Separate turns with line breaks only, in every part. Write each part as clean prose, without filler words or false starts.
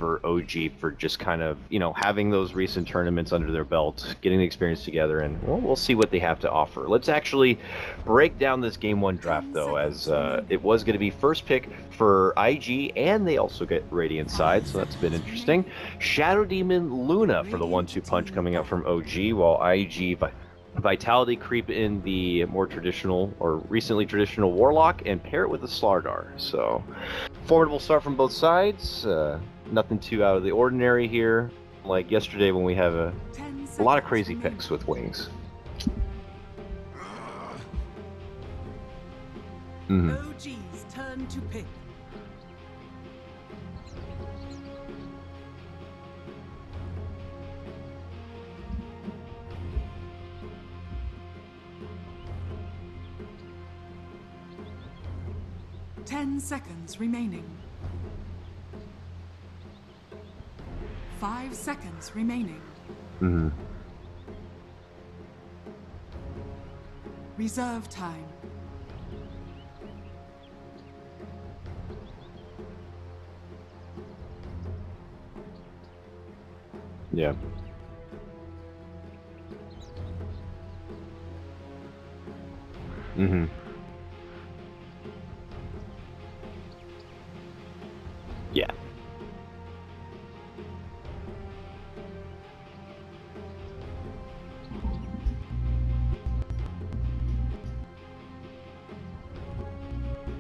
over OG for just kind of, you know, having those recent tournaments under their belt, getting the experience together, and we'll see what they have to offer. Let's actually break down this Game 1 draft, though, as it was going to be first pick for IG, and they also get Radiant side, so that's been interesting. Shadow Demon Luna for the 1-2 punch coming out from OG, while iG.Vitality creep in the more traditional, or recently traditional Warlock, and pair it with a Slardar. So, formidable start from both sides. Nothing too out of the ordinary here. Like yesterday when we have a lot of crazy picks with wings.
OG's turn to pick. Ten seconds remaining. 5 seconds remaining. Reserve time.
Yeah. Yeah.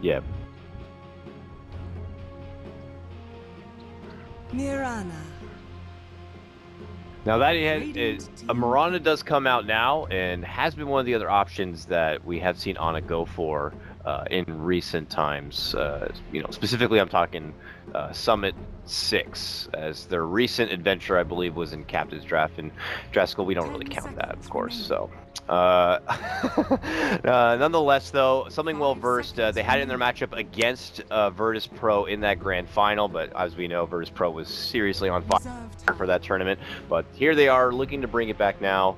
Yeah.
Mirana.
Now that a Mirana does come out now, and has been one of the other options that we have seen Ana go for in recent times. You know, specifically, I'm talking Summit 6, as their recent adventure, I believe, was in Captain's Draft. And Draskell, we don't really count that, of course. So, nonetheless, though, something well versed. They had it in their matchup against Virtus Pro in that grand final, but as we know, Virtus Pro was seriously on fire for that tournament. But here they are, looking to bring it back now.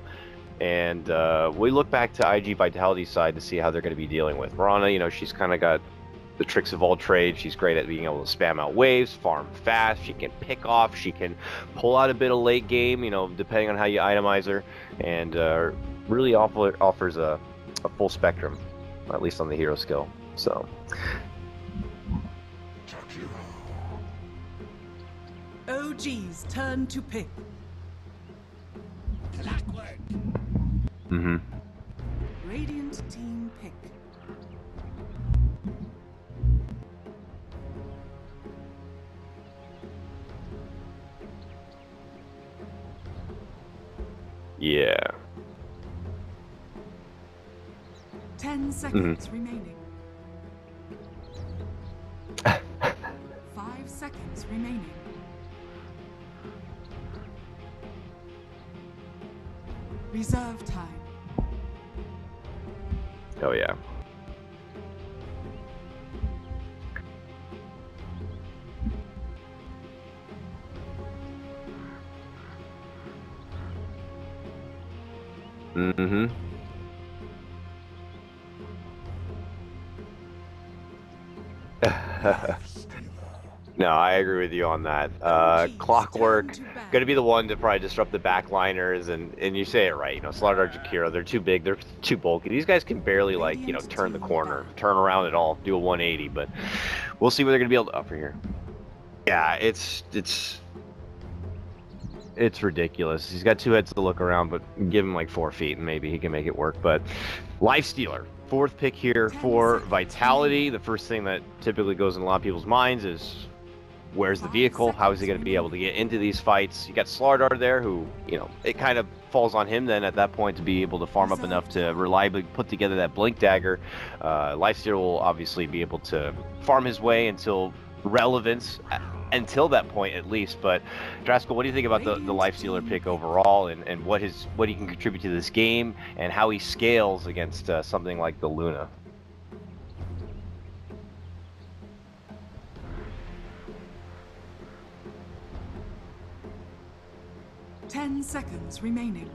And we look back to iG.Vitality's side to see how they're going to be dealing with Mirana. You know, she's kind of got the tricks of all trades. She's great at being able to spam out waves, farm fast. She can pick off. She can pull out a bit of late game, you know, depending on how you itemize her. And really offers a full spectrum, at least on the hero skill. So.
OG's turn to pick. Radiant team pick.
Yeah.
10 seconds remaining. 5 seconds remaining. Reserve time.
Oh yeah. No, I agree with you on that. Clockwork, going to be the one to probably disrupt the backliners, and you say it right. You know, Slardar, Jakiro, they're too big, they're too bulky. These guys can barely, like, you know, turn the corner, turn around at all, do a 180. But we'll see what they're going to be able to offer here. Yeah, it's ridiculous. He's got 2 heads to look around, but give him like 4 feet, and maybe he can make it work. But Lifestealer, 4th pick here for Vitality. The first thing that typically goes in a lot of people's minds is, where's the vehicle? How is he going to be able to get into these fights? You got Slardar there, who, you know, it kind of falls on him then at that point to be able to farm up enough to reliably put together that Blink Dagger. Lifestealer will obviously be able to farm his way until relevance, until that point at least. But Draskell, what do you think about the Lifestealer pick overall, and what he can contribute to this game, and how he scales against something like the Luna?
10 seconds remaining.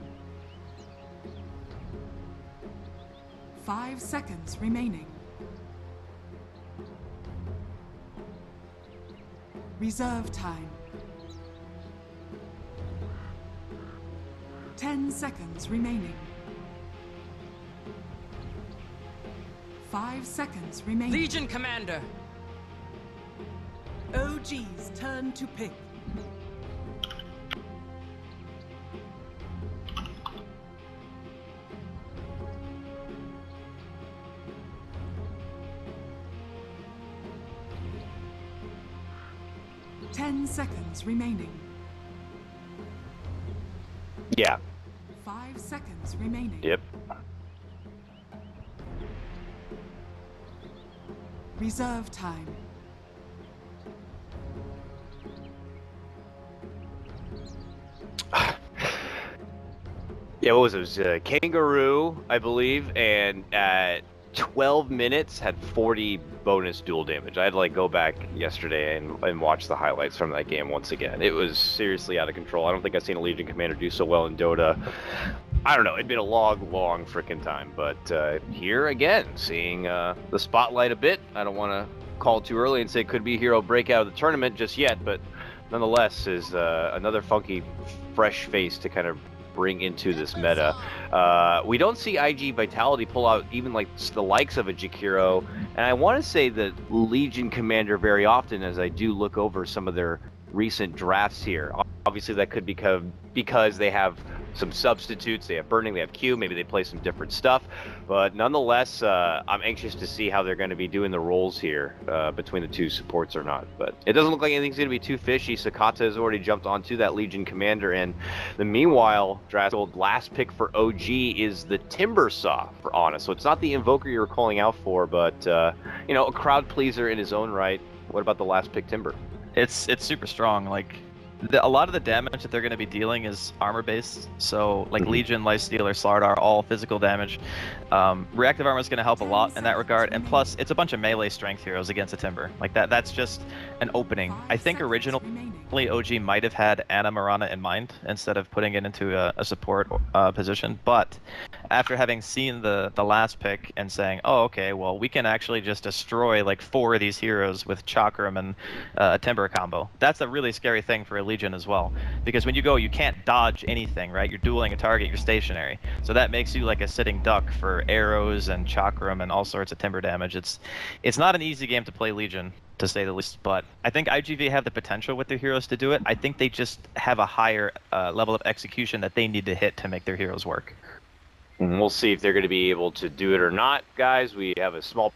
5 seconds remaining. Reserve time. 10 seconds remaining. 5 seconds remaining.
Legion Commander.
OG's turn to pick. Ten seconds remaining.
Yeah.
5 seconds remaining.
Yep.
Reserve time.
Yeah, what was it? It was Kangaroo, I believe, and at 12 minutes had 40 bonus dual damage. I had to like go back yesterday and watch the highlights from that game once again. It was seriously out of control. I don't think I've seen a Legion Commander do so well in Dota. I don't know, it'd been a long freaking time, but here again, seeing the spotlight a bit. I don't want to call too early and say it could be hero breakout of the tournament just yet, but nonetheless is another funky, fresh face to kind of bring into this meta. We don't see iG.Vitality pull out even like the likes of a Jakiro, and I want to say that Legion Commander very often, as I do look over some of their recent drafts here. Obviously that could be because they have some substitutes, they have Burning, they have Q, maybe they play some different stuff, but nonetheless, I'm anxious to see how they're going to be doing the roles here between the two supports or not, but it doesn't look like anything's going to be too fishy. Sakata has already jumped onto that Legion Commander, and meanwhile, Draskold, last pick for OG is the Timber Saw for Honest, so it's not the Invoker you were calling out for, but, you know, a crowd pleaser in his own right. What about the last pick Timber?
It's super strong. Like, a lot of the damage that they're going to be dealing is armor based. So like Legion, Lifestealer, Slardar, all physical damage. Reactive armor is going to help a lot in that regard. And plus, it's a bunch of melee strength heroes against a Timber. Like that's just an opening. I think originally OG might have had Ana Marana in mind instead of putting it into a support position. But after having seen the last pick and saying, oh, okay, well, we can actually just destroy like 4 of these heroes with Chakram and a Timber combo. That's a really scary thing for a Legion as well, because when you go, you can't dodge anything, right? You're dueling a target, you're stationary, so that makes you like a sitting duck for arrows and chakram and all sorts of timber damage. It's not an easy game to play Legion, to say the least, but I think iG.Vit have the potential with their heroes to do it. I think they just have a higher level of execution that they need to hit to make their heroes work.
And we'll see if they're going to be able to do it or not, guys. We have a small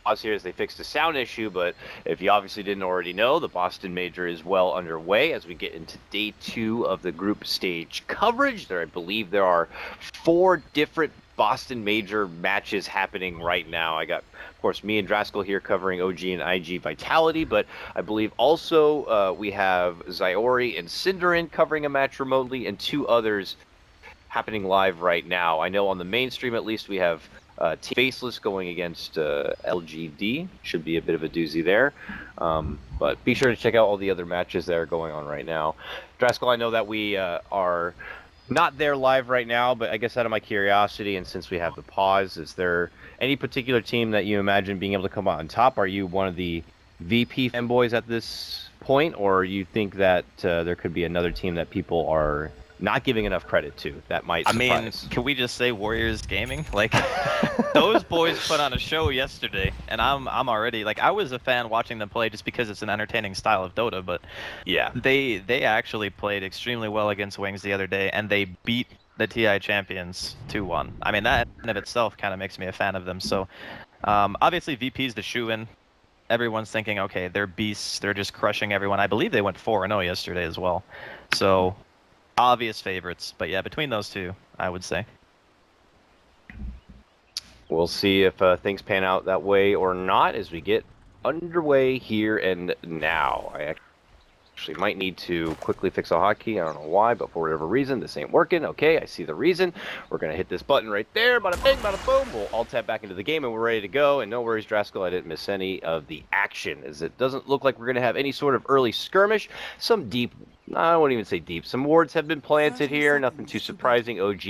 pause here as they fixed a sound issue, but if you obviously didn't already know, the Boston Major is well underway as we get into day 2 of the group stage coverage. I believe there are 4 different Boston Major matches happening right now. I got, of course, me and Draskold here covering OG and iG.Vitality, but I believe also we have Zyori and Cinderin covering a match remotely, and 2 others happening live right now. I know on the main stream at least we have Team Faceless going against LGD. Should be a bit of a doozy there. But be sure to check out all the other matches that are going on right now. Draskold, I know that we are not there live right now, but I guess out of my curiosity, and since we have the pause, is there any particular team that you imagine being able to come out on top? Are you one of the VP fanboys at this point, or you think that there could be another team that people are not giving enough credit to that might surprise?
I mean, can we just say Warriors Gaming? Like, those boys put on a show yesterday, and I'm already, like, I was a fan watching them play just because it's an entertaining style of Dota, but
yeah,
they actually played extremely well against Wings the other day, and they beat the TI champions 2-1. I mean, that in of itself kind of makes me a fan of them. So obviously VP's the shoe-in. Everyone's thinking, okay, they're beasts, they're just crushing everyone. I believe they went 4-0 yesterday as well. So obvious favorites, but yeah, between those two, I would say.
We'll see if things pan out that way or not as we get underway here and now. I actually might need to quickly fix a hotkey. I don't know why, but for whatever reason, this ain't working. Okay, I see the reason. We're going to hit this button right there. Bada bing, bada boom. We'll all tap back into the game, and we're ready to go. And no worries, Draskold, I didn't miss any of the action, as it doesn't look like we're going to have any sort of early skirmish. Some deep, I won't even say deep, some wards have been planted here. Nothing too surprising. OG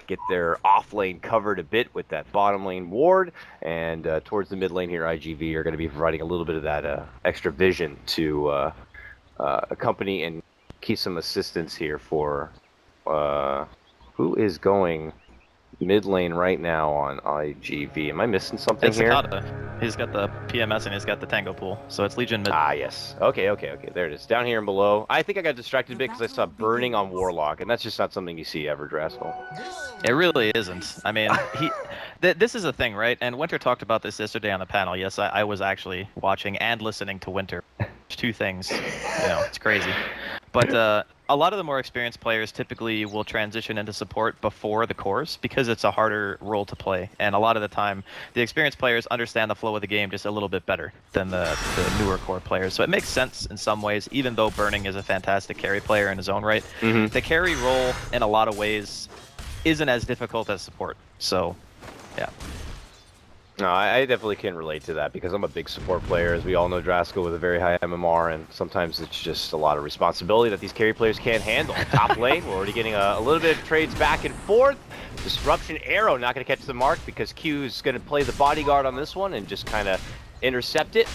get their off lane covered a bit with that bottom lane ward. And towards the mid lane here, iG.Vit are going to be providing a little bit of that extra vision to accompany and keep some assistance here for who Who is going mid lane right now on iG.Vit? Am I missing something
It's
here?
Sakata. He's got the PMS and he's got the Tango pool, so it's Legion mid.
Ah, yes. Okay. There it is. Down here and below. I think I got distracted a bit because I saw burning on Warlock, and that's just not something you see ever, Draskell.
It really isn't. I mean, this is a thing, right? And Winter talked about this yesterday on the panel. Yes, I was actually watching and listening to Winter. Two things. It's crazy. But a lot of the more experienced players typically will transition into support before the cores because it's a harder role to play. And a lot of the time, the experienced players understand the flow of the game just a little bit better than the newer core players. So it makes sense in some ways, even though Burning is a fantastic carry player in his own right.
Mm-hmm.
The carry role, in a lot of ways, isn't as difficult as support. So, yeah.
No, I definitely can relate to that because I'm a big support player, as we all know, Draskell with a very high MMR, and sometimes it's just a lot of responsibility that these carry players can't handle. Top lane, we're already getting a little bit of trades back and forth. Disruption arrow not going to catch the mark because Q is going to play the bodyguard on this one and just kind of intercept it.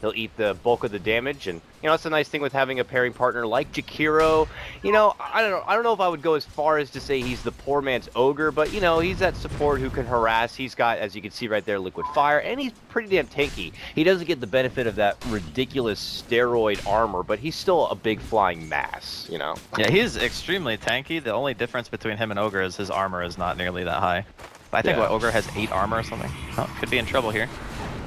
He'll eat the bulk of the damage, and that's the nice thing with having a pairing partner like Jakiro. I don't know if I would go as far as to say he's the poor man's ogre, but he's that support who can harass. He's got, as you can see right there, liquid fire, and he's pretty damn tanky. He doesn't get the benefit of that ridiculous steroid armor, but he's still a big flying mass.
Yeah, he's extremely tanky. The only difference between him and ogre is his armor is not nearly that high. I think ogre has 8 armor or something. Oh, could be in trouble here.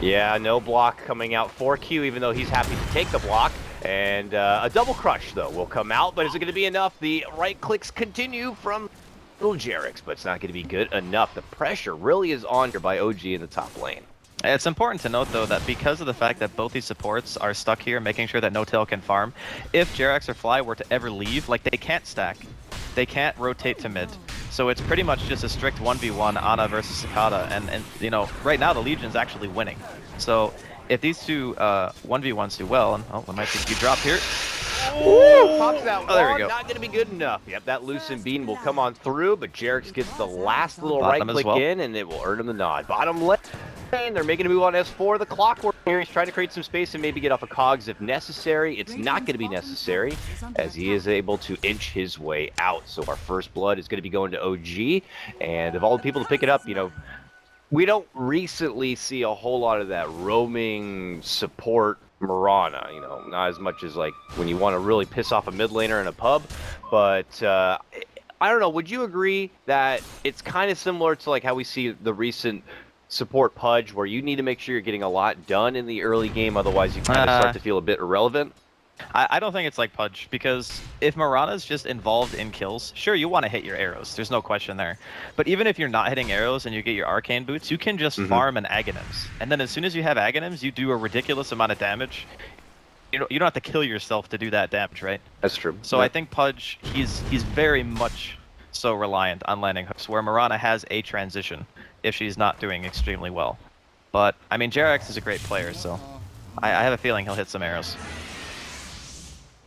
Yeah, no block coming out for Q, even though he's happy to take the block. And a double crush, though, will come out. But is it going to be enough? The right clicks continue from little Jerix, but it's not going to be good enough. The pressure really is on here by OG in the top lane.
It's important to note, though, that because of the fact that both these supports are stuck here, making sure that No-Tail can farm, if Jerix or Fly were to ever leave, they can't stack. They can't rotate to mid. So it's pretty much just a strict 1v1 Ana versus Sakata, and right now the Legion's actually winning. So if these two 1v1s do well, and we might see you drop here.
Ooh, pops that
there we
one,
go.
not going to be good enough. Yep, that loosened beam will come on through, but Jerix gets the last little
Bottom
right click
well.
in, and it will earn him the nod. Bottom left, they're making a move on S4. The clockwork here, he's trying to create some space and maybe get off of cogs if necessary. It's not going to be necessary, as he is able to inch his way out. So our first blood is going to be going to OG, and of all the people to pick it up, we don't recently see a whole lot of that roaming support Mirana, not as much as when you want to really piss off a mid laner in a pub, but I don't know, would you agree that it's kind of similar to how we see the recent support Pudge, where you need to make sure you're getting a lot done in the early game, otherwise you kind of start to feel a bit irrelevant?
I don't think it's like Pudge, because if Mirana's just involved in kills, sure, you want to hit your arrows. There's no question there. But even if you're not hitting arrows and you get your arcane boots, you can just farm an Aghanims. And then as soon as you have Aghanims, you do a ridiculous amount of damage. You don't have to kill yourself to do that damage, right?
That's true.
So I think Pudge, he's very much so reliant on landing hooks, where Mirana has a transition if she's not doing extremely well. But, I mean, Jerix is a great player, so I have a feeling he'll hit some arrows.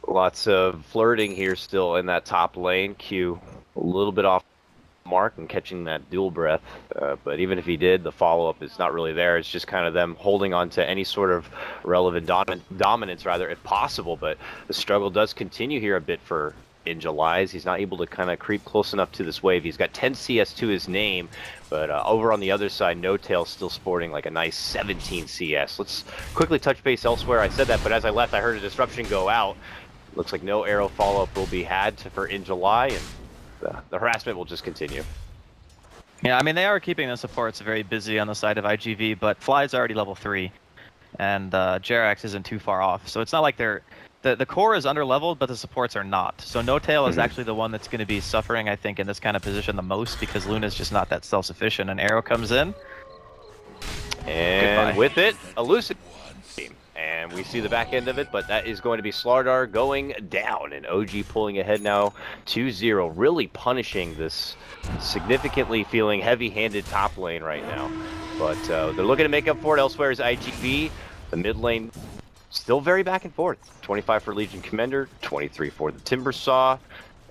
Lots of flirting here still in that top lane. Q a little bit off mark and catching that dual breath. But even if he did, the follow-up is not really there. It's just kind of them holding on to any sort of relevant dominance, rather, if possible. But the struggle does continue here a bit for Injulies. He's not able to kind of creep close enough to this wave. He's got 10 CS to his name, but over on the other side, No-Tail still sporting a nice 17 CS. Let's quickly touch base elsewhere. I said that, but as I left, I heard a disruption go out. Looks like no arrow follow-up will be had for Injuly, and the harassment will just continue.
Yeah, I mean, they are keeping the supports very busy on the side of iG.Vit, but Fly's already level 3, and Jerix isn't too far off. So it's not like they're... The core is under-leveled, but the supports are not. So No-Tail is actually the one that's going to be suffering, I think, in this kind of position the most, because Luna's just not that self-sufficient. An arrow comes in.
And
goodbye.
with it, elusive team. And we see the back end of it, but that is going to be Slardar going down, and OG pulling ahead now 2-0, really punishing this significantly feeling heavy-handed top lane right now. But they're looking to make up for it elsewhere as iG.Vit. The mid lane still very back and forth. 25 for Legion Commander, 23 for the Timbersaw.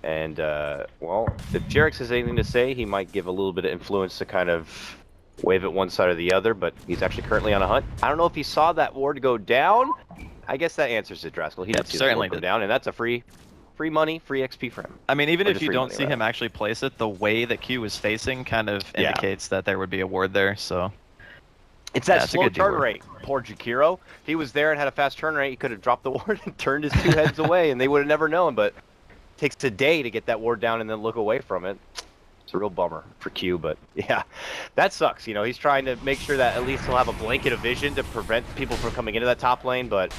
And, well, if Jerix has anything to say, he might give a little bit of influence to kind of wave it one side or the other, but he's actually currently on a hunt. I don't know if he saw that ward go down. I guess that answers it, Draskell. He did see the ward go down, and that's a free free money, free XP for him.
I mean, even
Or
if
just
you
free
don't
money,
see him
rather.
actually place it, the way that Q was facing kind of
Yeah.
indicates that there would be a ward there. So
It's that
Yeah, it's a
slow
good
turn
D-word.
rate. Poor Jakiro. If he was there and had a fast turn rate, he could have dropped the ward and turned his 2 heads away, and they would have never known. But it takes a day to get that ward down and then look away from it. It's a real bummer for Q, but yeah, that sucks. You know, he's trying to make sure that at least he'll have a blanket of vision to prevent people from coming into that top lane, but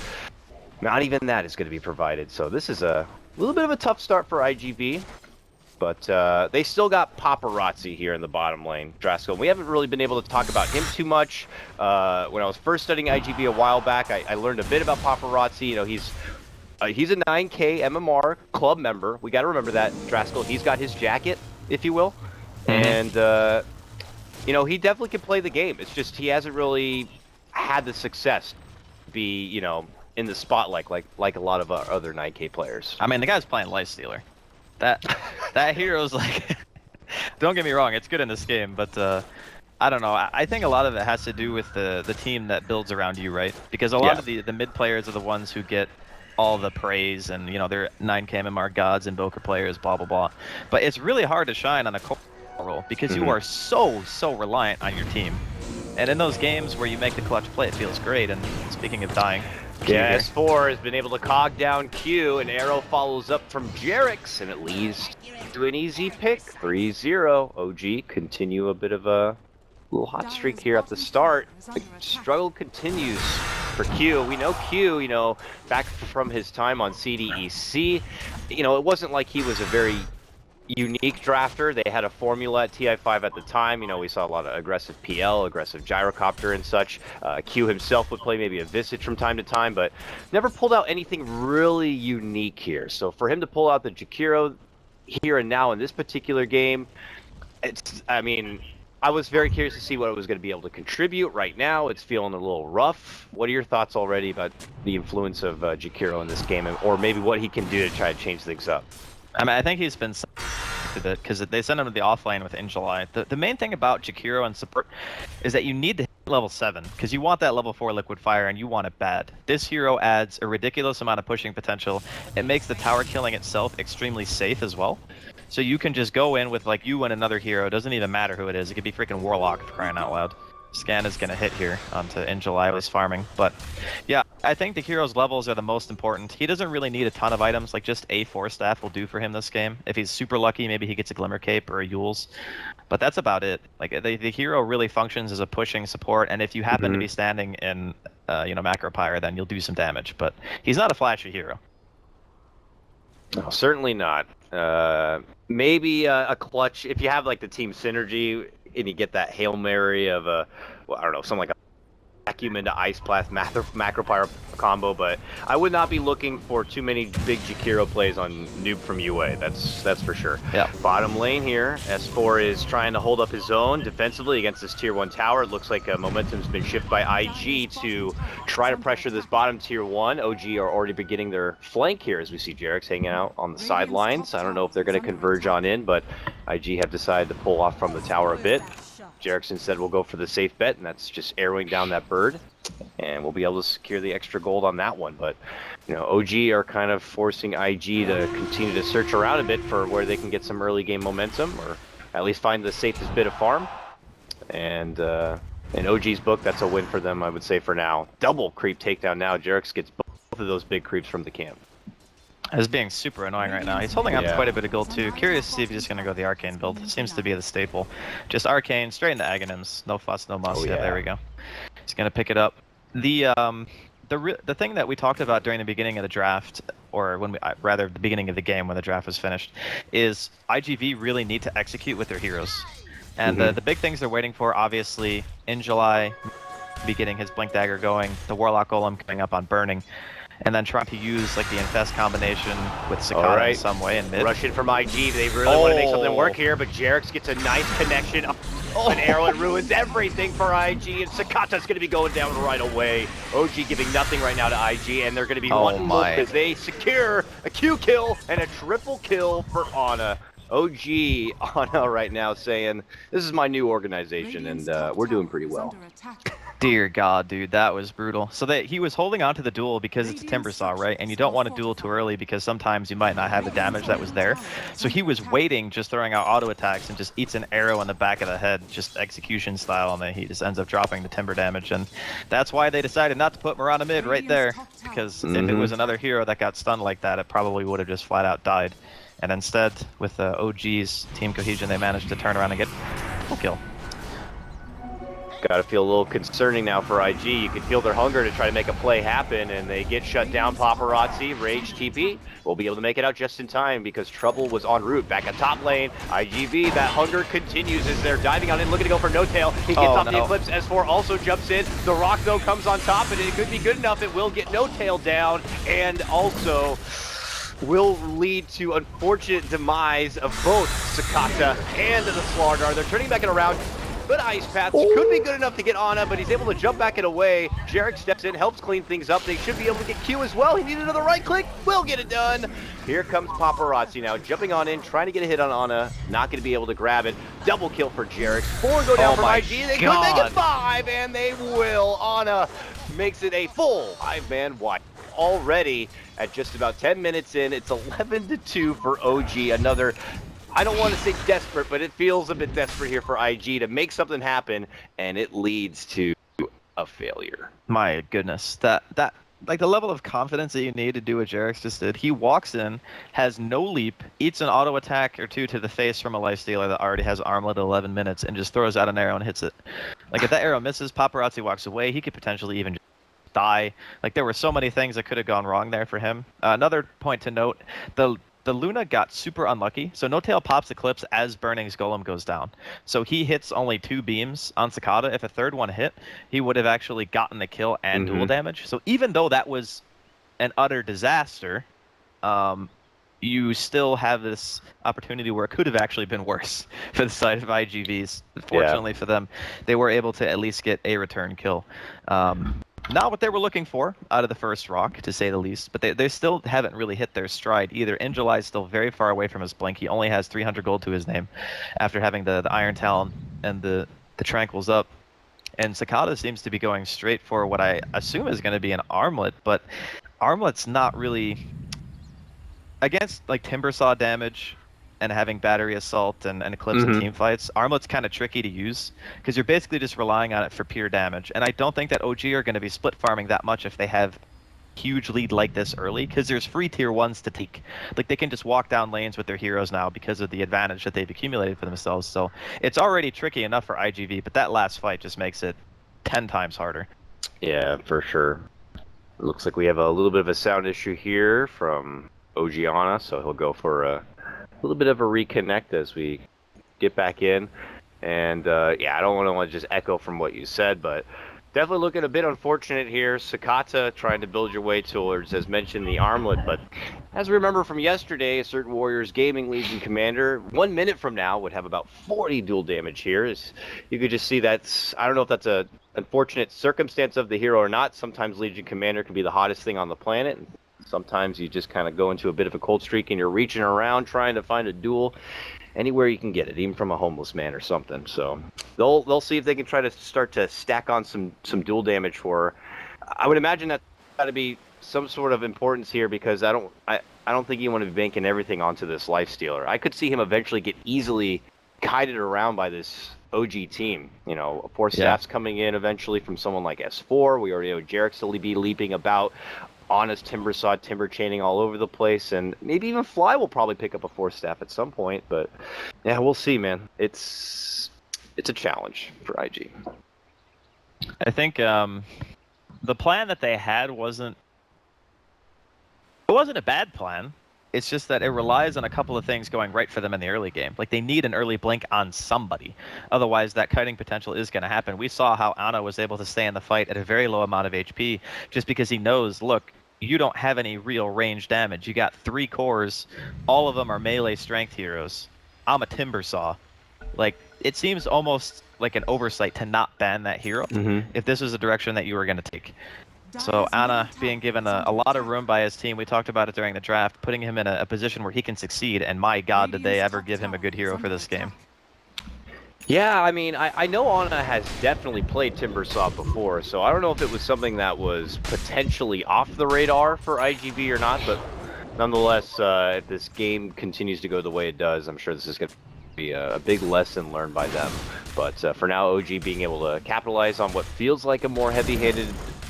not even that is going to be provided. So this is a little bit of a tough start for iG.Vit. But they still got Paparazzi here in the bottom lane, Drasko. We haven't really been able to talk about him too much. When I was first studying iG.Vit a while back, I learned a bit about Paparazzi. You know, he's a 9K MMR club member. We got to remember that, Drasko. He's got his jacket, if you will. And, you know, he definitely can play the game. It's just he hasn't really had the success to be, you know, in the spotlight like a lot of other 9K players.
I mean, the guy's playing Lifestealer. That hero's like, don't get me wrong, it's good in this game, but I don't know. I think a lot of it has to do with the team that builds around you, right? Because a lot of the mid players are the ones who get all the praise, and you know they're 9K MMR gods and Boca players, blah blah blah. But it's really hard to shine on a core role because you are so reliant on your team. And in those games where you make the clutch play, it feels great. And speaking of dying.
Yeah, S4 has been able to cog down Q, and Arrow follows up from Jerix, and it leads to an easy pick, 3-0. OG continue a bit of a little hot streak here at the start. The struggle continues for Q. We know Q, you know, back from his time on CDEC, you know, it wasn't like he was a very unique drafter. They had a formula at TI5 at the time. You know, we saw a lot of aggressive PL, aggressive gyrocopter and such. Q himself would play maybe a Visage from time to time, but never pulled out anything really unique here. So for him to pull out the Jakiro here and now in this particular game, it's, I mean, I was very curious to see what it was going to be able to contribute. Right now, it's feeling a little rough. What are your thoughts already about the influence of Jakiro in this game, or maybe what he can do to try to change things up?
I mean, I think he's been because they sent him to the offlane with in July. The main thing about Jakiro and support is that you need to hit level 7 because you want that level 4 liquid fire and you want it bad. This hero adds a ridiculous amount of pushing potential. It makes the tower killing itself extremely safe as well. So you can just go in with like you and another hero. It doesn't even matter who it is. It could be freaking Warlock for crying out loud. Scan is going to hit here onto in July was farming. But yeah, I think the hero's levels are the most important. He doesn't really need a ton of items, like just a 4 staff will do for him this game. If he's super lucky, maybe he gets a Glimmer Cape or a Yule's. But that's about it. Like the hero really functions as a pushing support, and if you happen to be standing in you know, Macro Pyre, then you'll do some damage. But he's not a flashy hero.
No, certainly not. Maybe a clutch, if you have like the team synergy and you get that Hail Mary of a, well, I don't know, something like a vacuum into Ice Blast Macro Pyre combo, but I would not be looking for too many big Jakiro plays on Noob from UA, that's for sure.
Yeah.
Bottom lane here, S4 is trying to hold up his own defensively against this tier 1 tower. It looks like momentum's been shifted by IG to try to pressure this bottom tier 1. OG are already beginning their flank here as we see Jerix hanging out on the sidelines. I don't know if they're going to converge on in, but IG have decided to pull off from the tower a bit. Jerix instead will go for the safe bet, and that's just arrowing down that bird, and we'll be able to secure the extra gold on that one. But you know, OG are kind of forcing IG to continue to search around a bit for where they can get some early game momentum, or at least find the safest bit of farm. And in OG's book, that's a win for them, I would say, for now. Double creep takedown now. Jerix gets both of those big creeps from the camp.
Is being super annoying right now. He's holding on to quite a bit of gold too. Curious to see if he's just going to go the Arcane build. Seems to be the staple. Just Arcane, straight into Aghanims. No fuss, no muss. Yeah, there we go. He's going to pick it up. The thing that we talked about during the beginning of the draft, or when rather the beginning of the game when the draft was finished, is iG.Vit really need to execute with their heroes. And the big things they're waiting for, obviously, in July, be getting his Blink Dagger going, the Warlock Golem coming up on Burning, and then trying to use like the Infest combination with Cicada in some way in mid.
Rush in from IG. They really want to make something work here, but Jerix gets a nice connection. An arrow, it ruins everything for IG, and Cicada's going to be going down right away. OG giving nothing right now to IG, and they're going to be wanting more because they secure a Q kill and a triple kill for Ana. OG Ana right now saying, this is my new organization, and we're doing pretty well.
Dear God, dude, that was brutal. So that he was holding on to the duel because it's a timber saw, right? And you don't want to duel too early because sometimes you might not have the damage that was there. So he was waiting, just throwing out auto attacks, and just eats an arrow in the back of the head, just execution style, and then he just ends up dropping the timber damage. And that's why they decided not to put Mirana mid right there, because if it was another hero that got stunned like that, it probably would have just flat out died. And instead, with OG's team cohesion, they managed to turn around and get full kill.
Gotta feel a little concerning now for IG. You can feel their hunger to try to make a play happen, and they get shut down. Paparazzi, Rage, TP will be able to make it out just in time because Trouble was en route. Back at top lane, iG.Vit, that hunger continues as they're diving on in, looking to go for no tail. He gets off the Eclipse, S4 also jumps in. The Rock, though, comes on top, and it could be good enough. It will get no tail down, and also will lead to unfortunate demise of both Sakata and the Slardar. They're turning back and around. Good ice path could be good enough to get Ana, but he's able to jump back and away. Jarek steps in, helps clean things up. They should be able to get Q as well. He needed another right click. Will get it done. Here comes Paparazzi now, jumping on in, trying to get a hit on Ana. Not going to be able to grab it. Double kill for Jarek. 4 go down for IG. They could make it 5, and they will. Ana makes it a full 5-man wipe. Already at just about 10 minutes in, it's 11-2 for OG. Another, I don't want to say desperate, but it feels a bit desperate here for IG to make something happen, and it leads to a failure.
My goodness, that like the level of confidence that you need to do what Jarek's just did. He walks in, has no leap, eats an auto attack or two to the face from a lifestealer that already has armlet at 11 minutes, and just throws out an arrow and hits it. Like if that arrow misses, Paparazzi walks away. He could potentially even die. Like there were so many things that could have gone wrong there for him. Another point to note, the Luna got super unlucky, so No Tail pops Eclipse as Burning's Golem goes down. So he hits only 2 beams on Sakata. If a third one hit, he would have actually gotten the kill and dual damage. So even though that was an utter disaster, you still have this opportunity where it could have actually been worse for the side of iG.Vs. Fortunately for them, they were able to at least get a return kill. Not what they were looking for out of the first rock, to say the least, but they still haven't really hit their stride either. Injuly is still very far away from his blink. He only has 300 gold to his name after having the Iron Talon and the Tranquils up. And Sakata seems to be going straight for what I assume is going to be an armlet, but armlet's not really against like Timber Saw damage and having battery assault and Eclipse in team fights. Armlet's kind of tricky to use because you're basically just relying on it for pure damage. And I don't think that OG are going to be split farming that much if they have huge lead like this early, because there's free tier 1s to take. Like they can just walk down lanes with their heroes now because of the advantage that they've accumulated for themselves. So it's already tricky enough for iG.Vit, but that last fight just makes it 10 times harder.
Yeah, for sure. It looks like we have a little bit of a sound issue here from OG Ana, so he'll go for a little bit of a reconnect as we get back in. And yeah, I don't want to just echo from what you said, but definitely looking a bit unfortunate here. Sakata trying to build your way towards, as mentioned, the armlet, but as we remember from yesterday, a certain Warriors Gaming Legion commander 1 minute from now would have about 40 dual damage here. You could just see that's, I don't know if that's a unfortunate circumstance of the hero or not. Sometimes Legion commander can be the hottest thing on the planet. Sometimes you just kind of go into a bit of a cold streak and you're reaching around trying to find a duel anywhere you can get it, even from a homeless man or something. So they'll see if they can try to start to stack on some dual damage for her. I would imagine that's got to be some sort of importance here, because I don't think you want to be banking everything onto this lifestealer. I could see him eventually get easily kited around by this OG team. You know, 4 staffs coming in eventually from someone like S4. We already know Jarek's still be leaping about. Ana's Timber Saw, Timber Chaining all over the place, and maybe even Fly will probably pick up a 4 staff at some point, but yeah, we'll see, man. It's a challenge for IG.
I think the plan that they had wasn't a bad plan. It's just that it relies on a couple of things going right for them in the early game. Like they need an early blink on somebody. Otherwise, that kiting potential is going to happen. We saw how Ana was able to stay in the fight at a very low amount of HP just because he knows, look, you don't have any real range damage. You got 3 cores. All of them are melee strength heroes. I'm a Timber Saw. Like, it seems almost like an oversight to not ban that hero if this was a direction that you were going to take. So Ana being given a lot of room by his team. We talked about it during the draft, putting him in a position where he can succeed, and my god, did they ever give him a good hero for this game.
Yeah, I mean, I know Anna has definitely played Timbersaw before, so I don't know if it was something that was potentially off the radar for iG.Vit or not, but nonetheless, if this game continues to go the way it does, I'm sure this is going to be a big lesson learned by them. But for now, OG being able to capitalize on what feels like a more heavy-handed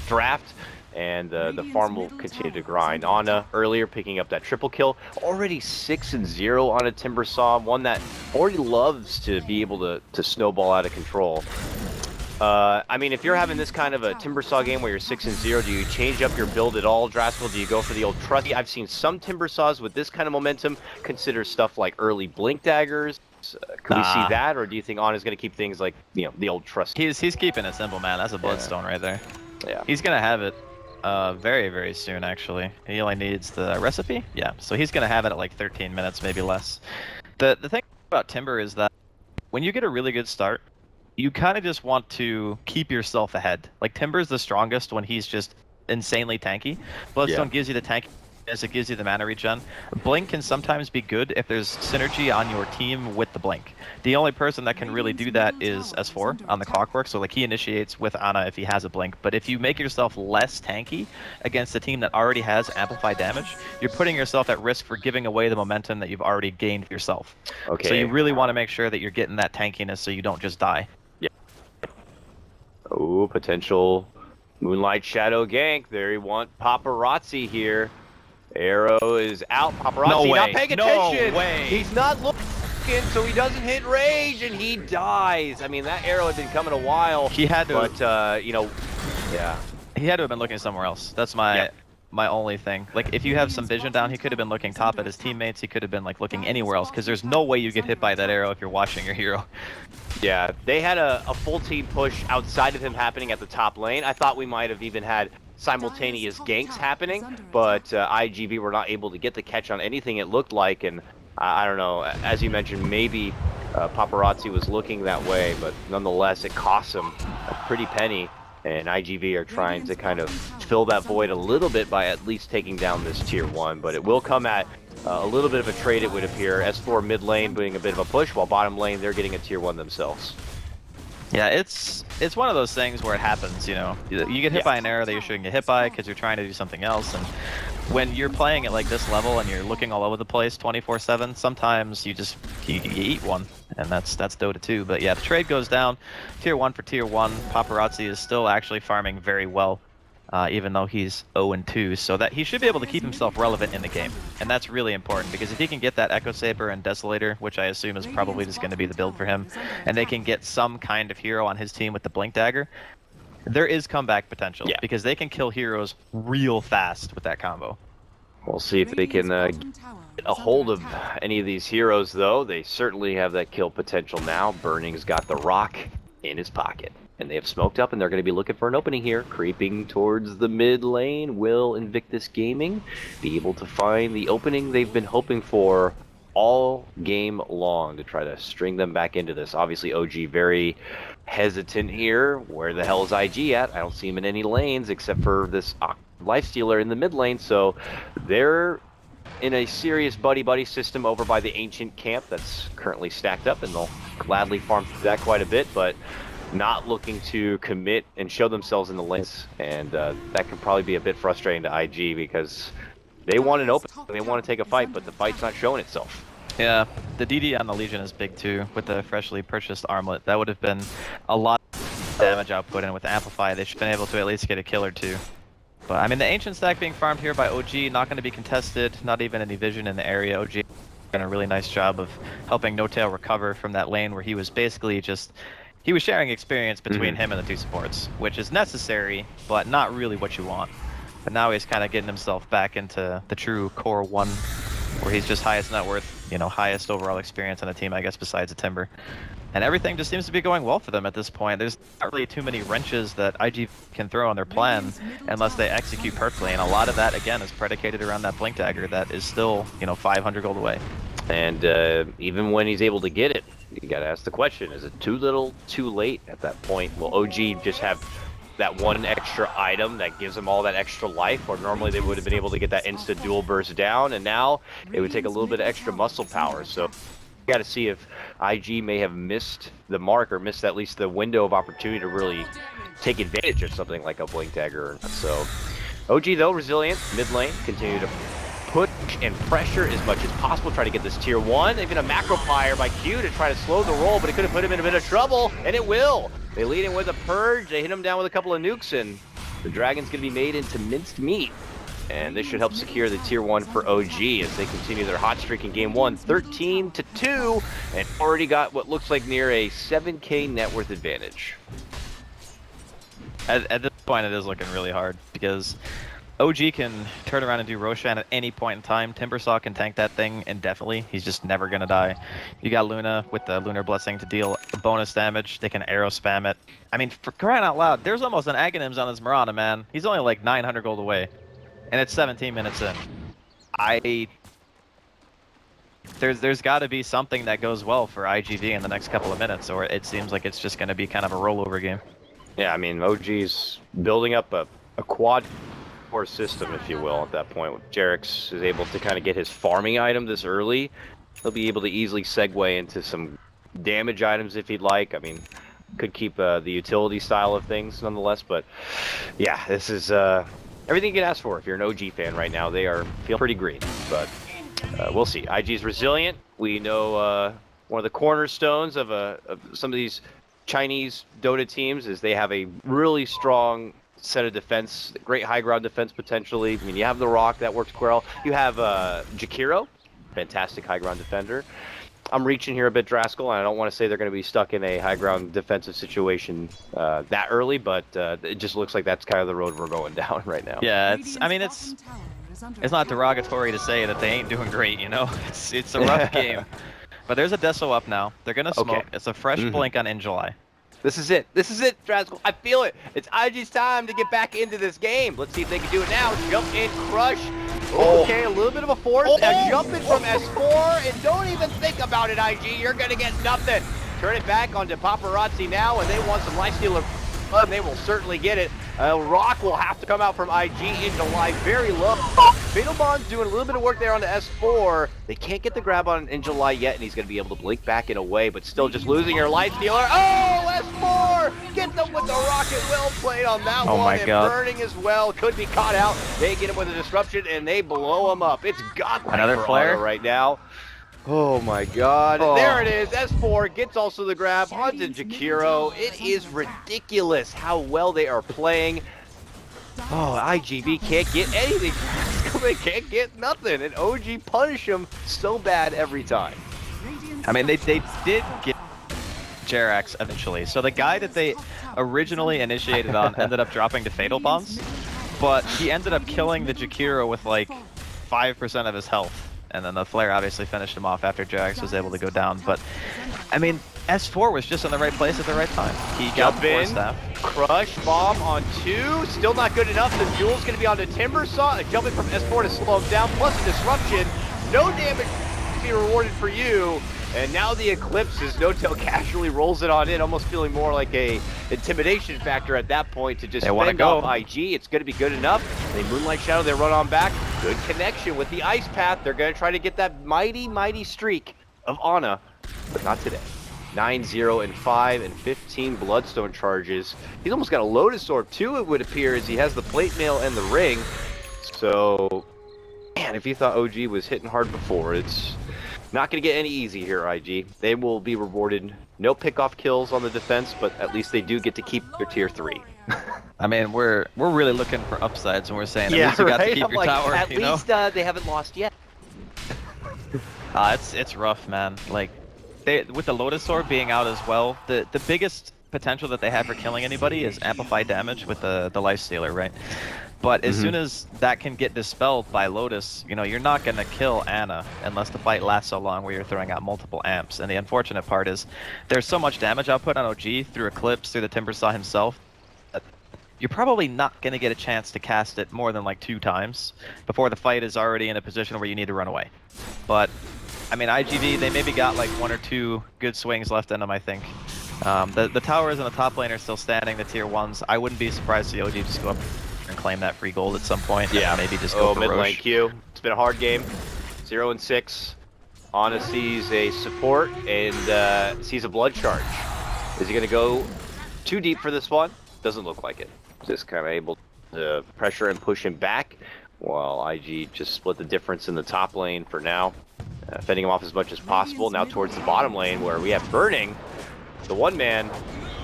draft, and the farm will continue to grind. Anna earlier picking up that triple kill, already 6-0 on a Timbersaw, one that already loves to be able to snowball out of control. I mean, if you're having this kind of a Timbersaw game where you're 6-0, do you change up your build at all, Draskell? Do you go for the old trusty? I've seen some Timbersaws with this kind of momentum consider stuff like early blink daggers. Can we see that, or do you think Anna's going to keep things like, you know, the old trusty?
He's keeping it simple, man. That's a bloodstone right there.
Yeah.
He's gonna have it very, very soon, actually. He only needs the recipe? Yeah, so he's gonna have it at like 13 minutes, maybe less. The thing about Timber is that when you get a really good start, you kind of just want to keep yourself ahead. Like, Timber's the strongest when he's just insanely tanky. Bloodstone gives you the tankiness, it gives you the mana regen. Blink can sometimes be good if there's synergy on your team with the Blink. The only person that can really do that is S4 on the Clockwork, so like he initiates with Ana if he has a Blink. But if you make yourself less tanky against a team that already has amplified damage, you're putting yourself at risk for giving away the momentum that you've already gained yourself.
Okay.
So you really want to make sure that you're getting that tankiness so you don't just die.
Yeah. Oh, potential Moonlight Shadow gank. There you want Paparazzi here. Arrow is out. Paparazzi
No way.
not paying attention.
No way.
He's not looking, so he doesn't hit rage, and he dies. I mean, that arrow had been coming a while.
He had to,
but you know, yeah.
He had to have been looking somewhere else. That's my only thing. Like, if you have some vision down, he could have been looking top at his teammates. He could have been like looking anywhere else, because there's no way you get hit by that arrow if you're watching your hero.
Yeah, they had a full team push outside of him happening at the top lane. I thought we might have even had simultaneous ganks happening, but iG.Vit were not able to get the catch on anything it looked like, and I don't know, as you mentioned, maybe Paparazzi was looking that way, but nonetheless it cost him a pretty penny, and iG.Vit are trying to kind of fill that void a little bit by at least taking down this tier 1, but it will come at a little bit of a trade, it would appear. S4 mid lane doing a bit of a push, while bottom lane they're getting a tier 1 themselves.
Yeah, it's one of those things where it happens, you know. You get hit by an arrow that you shouldn't get hit by because you're trying to do something else, and when you're playing at like this level and you're looking all over the place 24/7, sometimes you eat one, and that's Dota 2. But yeah, the trade goes down, tier 1 for tier 1. Paparazzi is still actually farming very well, even though he's 0-2, so that he should be able to keep himself relevant in the game, and that's really important, because if he can get that Echo Saber and Desolator, which I assume is probably just going to be the build for him, and they can get some kind of hero on his team with the Blink Dagger, there is comeback potential, because they can kill heroes real fast with that combo.
We'll see if they can get a hold of any of these heroes, though. They certainly have that kill potential now. Burning's got the rock in his pocket, and they have smoked up, and they're going to be looking for an opening here. Creeping towards the mid lane, will Invictus Gaming be able to find the opening they've been hoping for all game long to try to string them back into this? Obviously, OG very hesitant here. Where the hell is iG at? I don't see him in any lanes except for this Lifestealer in the mid lane, so they're in a serious buddy-buddy system over by the Ancient camp that's currently stacked up, and they'll gladly farm through that quite a bit, but not looking to commit and show themselves in the lanes, and that could probably be a bit frustrating to iG, because they want an open, they want to take a fight, but the fight's not showing itself.
Yeah, the DD on the Legion is big too, with the freshly purchased armlet. That would have been a lot of damage output, and with the Amplify, they should have been able to at least get a kill or two. But I mean, the Ancient stack being farmed here by OG, not going to be contested, not even any vision in the area. OG done a really nice job of helping No Tail recover from that lane where he was basically just, he was sharing experience between him and the two supports, which is necessary, but not really what you want. But now he's kind of getting himself back into the true core 1, where he's just highest net worth, you know, highest overall experience on the team, I guess, besides the Timber. And everything just seems to be going well for them at this point. There's not really too many wrenches that iG can throw on their plan unless they execute perfectly. And a lot of that, again, is predicated around that Blink Dagger that is still, you know, 500 gold away.
And even when he's able to get it, you got to ask the question, is it too little, too late at that point? Will OG just have that one extra item that gives them all that extra life, or normally they would have been able to get that instant dual burst down, and now it would take a little bit of extra muscle power. So got to see if IG may have missed the mark or missed at least the window of opportunity to really take advantage of something like a blink dagger. So OG though resilient mid lane, continue to push and pressure as much as possible, try to get this tier 1. Even a macro fire by Q to try to slow the roll, but it could have put him in a bit of trouble, and it will. They lead in with a purge, they hit him down with a couple of nukes, and the dragon's gonna be made into minced meat. And this should help secure the tier 1 for OG as they continue their hot streak in game 1, 13-2, and already got what looks like near a 7K net worth advantage.
At this point, it is looking really hard because OG can turn around and do Roshan at any point in time. Timbersaw can tank that thing indefinitely. He's just never gonna die. You got Luna with the Lunar Blessing to deal bonus damage. They can arrow spam it. I mean, for crying out loud, there's almost an Aghanims on his Mirana, man. He's only like 900 gold away. And it's 17 minutes in. There's got to be something that goes well for iG.Vit in the next couple of minutes, or it seems like it's just going to be kind of a rollover game.
Yeah, I mean, OG's building up a quad core system, if you will, at that point. Jerix is able to kind of get his farming item this early. He'll be able to easily segue into some damage items if he'd like. I mean, could keep the utility style of things nonetheless, but yeah, this is everything you can ask for if you're an OG fan right now. They are feeling pretty green, but we'll see. IG's resilient. We know one of the cornerstones of some of these Chinese Dota teams is they have a really strong set of defense, great high ground defense potentially. I mean, you have the Rock, that works well. You have Jakiro, fantastic high ground defender. I'm reaching here a bit, Draskell, and I don't want to say they're going to be stuck in a high ground defensive situation that early, but it just looks like that's kind of the road we're going down right now.
Yeah, it's not derogatory to say that they ain't doing great, you know? It's a rough game. But there's a Deso up now. They're going to smoke. Okay. It's a fresh blink on in July.
This is it. This is it, Draskell. I feel it. It's IG's time to get back into this game. Let's see if they can do it now. Jump in, crush. Okay, a little bit of a force. Jump in from S4, and don't even think about it, IG. You're going to get nothing. Turn it back onto Paparazzi now, and they want some Lifestealer fun. They will certainly get it. Rock will have to come out from IG in July very low. Fatal Bond's doing a little bit of work there on the S4. They can't get the grab on in July yet, and he's going to be able to blink back in a way, but still just losing your Lifestealer. Oh, S4! Get them with the rocket. Well played on that one.
My God.
Burning as well. Could be caught out. They get him with a disruption, and they blow him up. It's godlike
another
for
flare
Auto right now. Oh my God. There it is. S4 gets also the grab onto Jakiro. It is ridiculous how well they are playing. Oh, iG.Vit can't get anything. They can't get nothing. And OG punish them so bad every time.
I mean, they did get Jerax eventually. So the guy that they originally initiated on ended up dropping to Fatal Bonds, but he ended up killing the Jakiro with like 5% of his health. And then the flare obviously finished him off after Jax was able to go down. But, I mean, S4 was just in the right place at the right time. He got the force staff.
Crush bomb on 2. Still not good enough. The duel's going to be on the Timbersaw. Jumping from S4 to slow him down. Plus a disruption. No damage to be rewarded for you. And now the Eclipse as No-Tail casually rolls it on in, almost feeling more like a intimidation factor at that point to just fend off IG. It's going to be good enough. They Moonlight Shadow, they run on back. Good connection with the Ice Path. They're going to try to get that mighty, mighty streak of Ana, but not today. 9-0 and 5 and 15 Bloodstone charges. He's almost got a Lotus Orb too, it would appear, as he has the Plate Mail and the Ring. So, man, if you thought OG was hitting hard before, it's not going to get any easy here, IG. They will be rewarded. No pick-off kills on the defense, but at least they do get to keep their tier 3.
I mean, we're really looking for upsides, and we're saying at least you got to keep your
like,
tower.
At least they haven't lost yet.
It's rough, man. Like, with the Lotus Orb being out as well, the biggest potential that they have for killing anybody is amplified damage with the Lifestealer, right? But as soon as that can get dispelled by Lotus, you know, you're not going to kill Ana unless the fight lasts so long where you're throwing out multiple amps. And the unfortunate part is there's so much damage output on OG through Eclipse, through the Timbersaw himself, that you're probably not going to get a chance to cast it more than like 2 times before the fight is already in a position where you need to run away. But, I mean, iG.Vit, they maybe got like 1 or 2 good swings left in them, I think. The towers and the top lane are still standing, the tier 1s. I wouldn't be surprised to see OG just go up and claim that free gold at some point.
Yeah,
and maybe just go for
mid lane
Roche.
Q. It's been a hard game. 0 and 6 Ana sees a support and sees a blood charge. Is he going to go too deep for this one? Doesn't look like it. Just kind of able to pressure and push him back, while IG just split the difference in the top lane for now. Fending him off as much as possible. Now towards the bottom lane where we have Burning, the one man,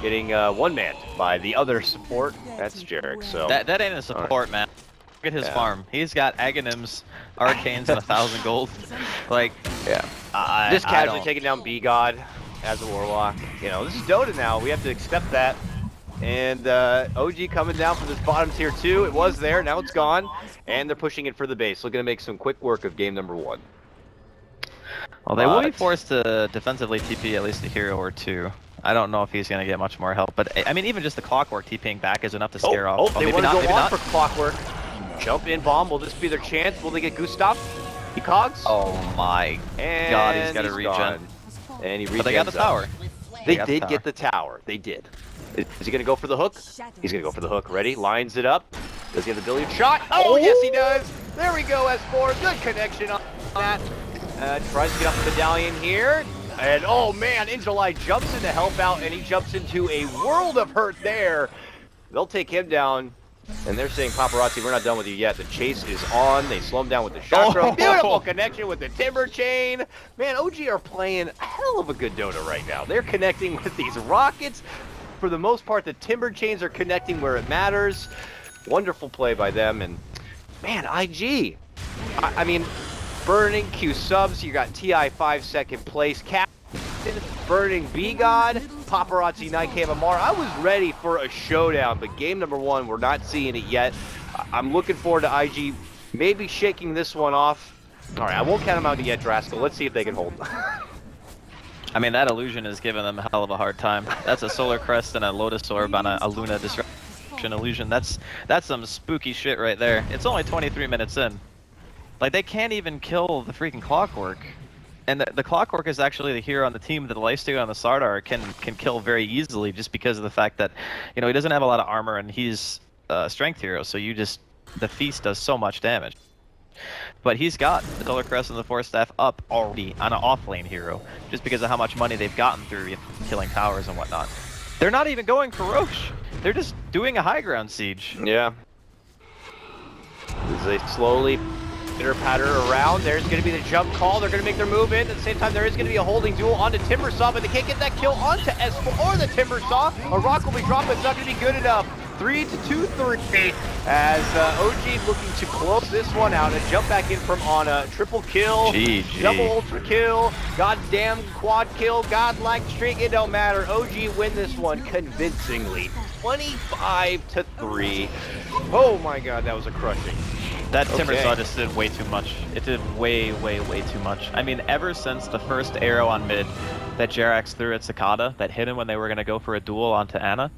getting one-manned by the other support. That's Jarek. So
that ain't a support, man. Look at his farm. He's got Aghanims, Arcanes, and 1,000 gold. Like, yeah.
Just casually taking down B-God as a Warlock. You know, this is Dota now. We have to accept that. And OG coming down from this bottom tier 2. It was there. Now it's gone. And they're pushing it for the base. Looking to make some quick work of game number 1.
Well, they will be forced to defensively TP at least a hero or two. I don't know if he's going to get much more help, but I mean, even just the Clockwork TPing back is enough to scare off.
Oh, they want to go on for Clockwork. Jump in bomb. Will this be their chance? Will they get Gustav? He cogs?
Oh my god, he's got a regen.
And he regens.
But they got the tower.
They did get the tower. They did. Is he going to go for the hook? He's going to go for the hook. Ready? Lines it up. Does he have the billiard shot? Oh, yes, he does. There we go, S4. Good connection on that. Tries to get off the medallion here. And oh man, Ingelai jumps in to help out, and he jumps into a world of hurt there. They'll take him down, and they're saying, Paparazzi, we're not done with you yet. The chase is on. They slow him down with the chakra. Beautiful connection with the timber chain. Man, OG are playing a hell of a good Dota right now. They're connecting with these rockets. For the most part, the timber chains are connecting where it matters. Wonderful play by them, and man, IG. I mean, Burning, Q subs, you got TI 5-second place, Captain, Burning, B-God, Paparazzi, Nightcam, Amar. I was ready for a showdown, but game number 1, we're not seeing it yet. I'm looking forward to IG maybe shaking this one off. All right, I won't count them out yet, Draskell. Let's see if they can hold.
I mean, that illusion is giving them a hell of a hard time. That's a Solar Crest and a Lotus Orb on a Luna Disruption illusion. That's some spooky shit right there. It's only 23 minutes in. Like, they can't even kill the freaking Clockwork. And the Clockwork is actually the hero on the team that the Lifesteal on the Sardar can kill very easily, just because of the fact that, you know, he doesn't have a lot of armor and he's a strength hero, so the Feast does so much damage. But he's got the Solar Crest and the Force Staff up already on an off-lane hero, just because of how much money they've gotten through killing towers and whatnot. They're not even going for Roche. They're just doing a high ground siege.
Yeah. As they slowly pitter-patter around, there's going to be the jump call. They're going to make their move in. At the same time, there is going to be a holding duel onto Timbersaw, but they can't get that kill onto S4 or the Timbersaw. A rock will be dropped, but it's not going to be good enough. 3-2-3 as OG looking to close this one out and jump back in from Ana. Triple kill,
GG.
Double ultra kill, goddamn quad kill, godlike streak, it don't matter. OG win this one convincingly, 25-3. Oh my god, that was a crushing.
That Timbersaw just did way too much. It did way, way, way too much. I mean, ever since the first arrow on mid that Jerax threw at Cicada that hit him when they were going to go for a duel onto Ana,